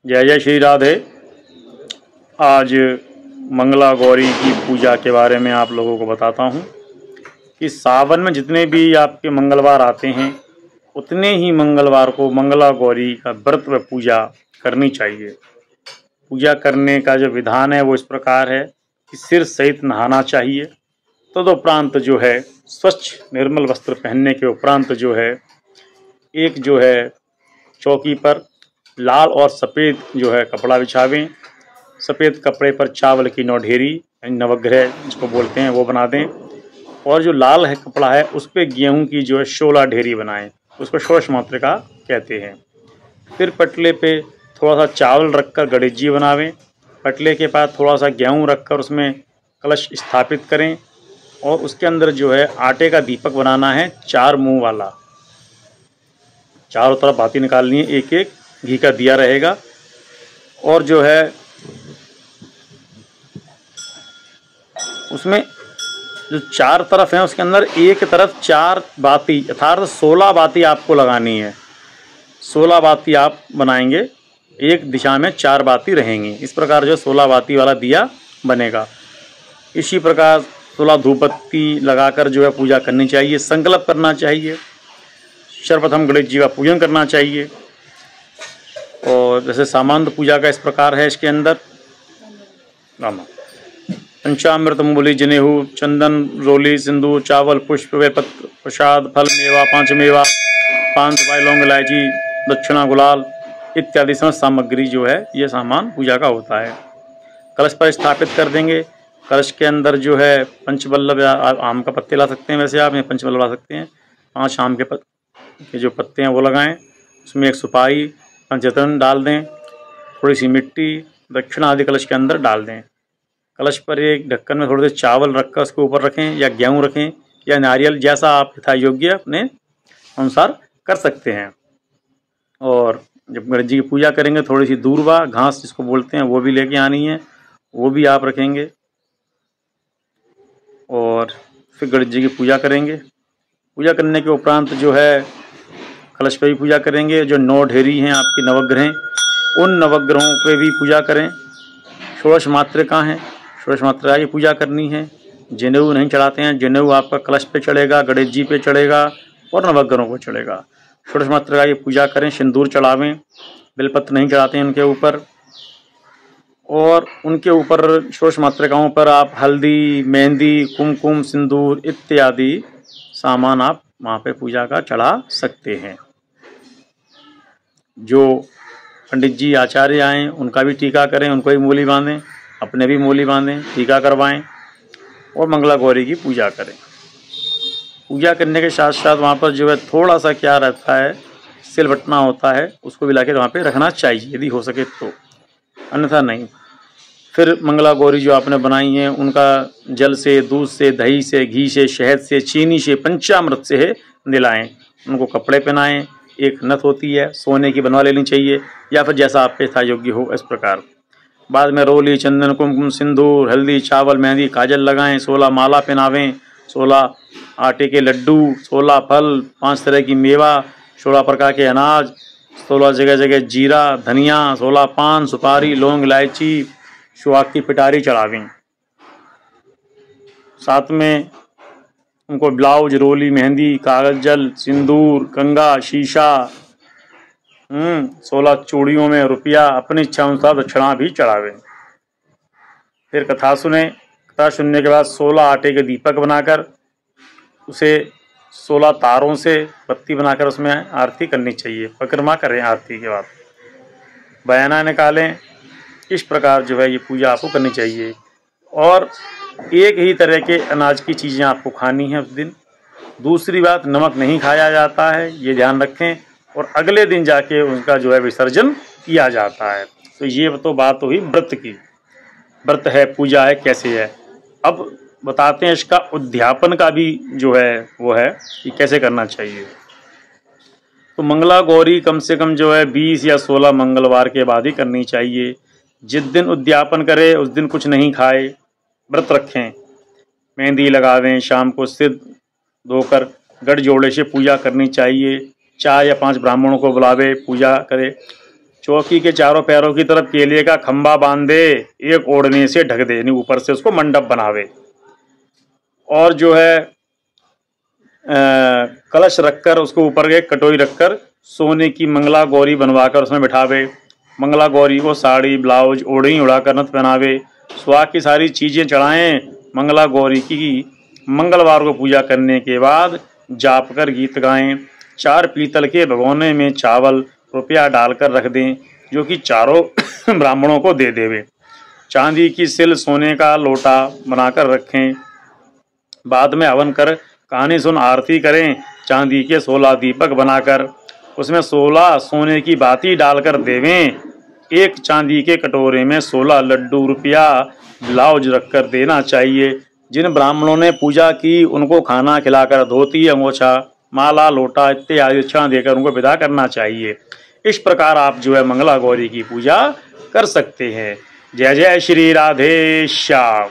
जय जय श्री राधे। आज मंगला गौरी की पूजा के बारे में आप लोगों को बताता हूँ कि सावन में जितने भी आपके मंगलवार आते हैं उतने ही मंगलवार को मंगला गौरी का व्रत व पूजा करनी चाहिए। पूजा करने का जो विधान है वो इस प्रकार है कि सिर सहित नहाना चाहिए। तदुपरांत जो है स्वच्छ निर्मल वस्त्र पहनने के उपरांत जो है एक जो है चौकी पर लाल और सफ़ेद जो है कपड़ा बिछावें। सफ़ेद कपड़े पर चावल की नौढेरी नवग्रह जिसको बोलते हैं वो बना दें, और जो लाल है कपड़ा है उस पर गेहूँ की जो है शोला ढेरी बनाएं, उसको षोडश मातृका कहते हैं। फिर पटले पे थोड़ा सा चावल रखकर गणेश जी बनावें। पटले के पास थोड़ा सा गेहूँ रखकर उसमें कलश स्थापित करें और उसके अंदर जो है आटे का दीपक बनाना है, 4 मुंह वाला। चारों तरफ बाती निकालनी है, एक एक घी का दिया रहेगा। और जो है उसमें जो 4 तरफ हैं उसके अंदर एक तरफ 4 बाती अर्थात 16 बाती आपको लगानी है। 16 बाती आप बनाएंगे, एक दिशा में 4 बाती रहेंगी। इस प्रकार जो 16 बाती वाला दिया बनेगा। इसी प्रकार 16 धूपबत्ती लगाकर जो है पूजा करनी चाहिए। संकल्प करना चाहिए, सर्वप्रथम गणेश जी का पूजन करना चाहिए। और जैसे सामान्य पूजा का इस प्रकार है, इसके अंदर पंचामृत मूली जनेहू चंदन रोली सिंदूर चावल पुष्प व पत्र प्रसाद फल मेवा 5 मेवा 5 लौंग इलायची दक्षिणा गुलाल इत्यादि समस्त सामग्री जो है ये सामान पूजा का होता है। कलश पर स्थापित कर देंगे। कलश के अंदर जो है पंचबल्लभ आम का पत्ते ला सकते हैं, वैसे आप ये पंचबल्लभ ला सकते हैं। 5 आम के जो पत्ते हैं वो लगाएं। उसमें एक सुपारी पंचरत्न डाल दें, थोड़ी सी मिट्टी दक्षिणा आदि कलश के अंदर डाल दें। कलश पर एक ढक्कन में थोड़े से चावल रखकर उसके ऊपर रखें, या गेहूँ रखें या नारियल, जैसा आप यथा योग्य अपने अनुसार कर सकते हैं। और जब गणेश जी की पूजा करेंगे थोड़ी सी दूर्वा घास जिसको बोलते हैं वो भी लेके आनी है, वो भी आप रखेंगे। और फिर गणेश जी की पूजा करेंगे। पूजा करने के उपरांत जो है कलश पर भी पूजा करेंगे। जो 9 ढेरी हैं आपकी नवग्रह, उन नवग्रहों पे भी पूजा करें। षोडश मातृका हैं, षोडश मातृका की पूजा करनी है। जनेऊ नहीं चढ़ाते हैं, जनेऊ आपका कलश पे चढ़ेगा, गणेश जी पे चढ़ेगा और नवग्रहों को चढ़ेगा। षोडश मातृका की पूजा करें, सिंदूर चढ़ावें, बेलपत्र नहीं चढ़ाते हैं उनके ऊपर। और उनके ऊपर षोडश मातृकाओं पर आप हल्दी मेहंदी कुमकुम सिंदूर इत्यादि सामान आप वहाँ पे पूजा का चढ़ा सकते हैं। जो पंडित जी आचार्य आएँ उनका भी टीका करें, उनको भी मूली बांधें, अपने भी मूली बांधें, टीका करवाएं और मंगला गौरी की पूजा करें। पूजा करने के साथ साथ वहाँ पर जो है थोड़ा सा क्या रहता है, सिलबट्टा होता है, उसको भी लाके वहाँ पे रखना चाहिए यदि हो सके तो, अन्यथा नहीं। फिर मंगला गौरी जो आपने बनाई हैं उनका जल से, दूध से, दही से, घी से, शहद से, चीनी से, पंचामृत से नहलाएं। उनको कपड़े पहनाएं। एक नथ होती है सोने की बनवा लेनी चाहिए, या फिर जैसा आप पे यथा योग्य हो इस प्रकार। बाद में रोली चंदन कुमकुम सिंदूर हल्दी चावल मेहंदी काजल लगाएं। 16 माला पहनावें, 16 आटे के लड्डू, 16 फल, 5 तरह की मेवा, 16 प्रकार के अनाज, 16 जगह जगह जीरा धनिया, 16 पान सुपारी लौंग इलायची सुहाग की पिटारी चढ़ावें। साथ में उनको ब्लाउज रोली मेहंदी कागज जल सिंदूर कंगा शीशा 16 चूड़ियों में रुपया अपनी इच्छा अनुसार दक्षिणा भी चढ़ावें। फिर कथा सुने। कथा सुनने के बाद 16 आटे के दीपक बनाकर उसे 16 तारों से बत्ती बनाकर उसमें आरती करनी चाहिए। परिक्रमा करें आरती के बाद, बयाना निकालें। इस प्रकार जो है ये पूजा आपको करनी चाहिए। और एक ही तरह के अनाज की चीज़ें आपको खानी है उस दिन। दूसरी बात, नमक नहीं खाया जाता है, ये ध्यान रखें। और अगले दिन जाके उनका जो है विसर्जन किया जाता है। तो ये तो बात हुई व्रत की। व्रत है, पूजा है, कैसे है। अब बताते हैं इसका उद्यापन का भी जो है वो है कि कैसे करना चाहिए। तो मंगला गौरी कम से कम जो है 20 या 16 मंगलवार के बाद ही करनी चाहिए। जिस दिन उद्यापन करे उस दिन कुछ नहीं खाए, व्रत रखें, मेहंदी लगावें, शाम को सिर धोकर गढ़ जोड़े से पूजा करनी चाहिए। 4 या 5 ब्राह्मणों को बुलावे, पूजा करे। चौकी के चारों पैरों की तरफ केले का खंबा बांधे, एक ओढ़ने से ढक दे, यानी ऊपर से उसको मंडप बनावे। और जो है कलश रखकर उसको ऊपर एक कटोरी रखकर सोने की मंगला गौरी बनवाकर उसमें बिठावे। मंगला गौरी को साड़ी, ब्लाउज, ओढ़नी उड़ाकर नथ पहनावे। सुहाग की सारी चीज़ें चढ़ाएं। मंगला गौरी की मंगलवार को पूजा करने के बाद जाप कर गीत गाएं। 4 पीतल के भगोने में चावल रुपया डालकर रख दें, जो कि चारों ब्राह्मणों को दे देवे। चांदी की सिल, सोने का लोटा बनाकर रखें। बाद में हवन कर कहानी सुन आरती करें। चांदी के 16 दीपक बनाकर उसमें 16 सोने की बाती डालकर देवें। एक चांदी के कटोरे में 16 लड्डू, रुपया, ब्लाउज रखकर देना चाहिए। जिन ब्राह्मणों ने पूजा की उनको खाना खिलाकर धोती, अंगोछा, माला, लोटा इत्यादि दक्षिणा देकर उनको विदा करना चाहिए। इस प्रकार आप जो है मंगला गौरी की पूजा कर सकते हैं। जय जय श्री राधे श्याम।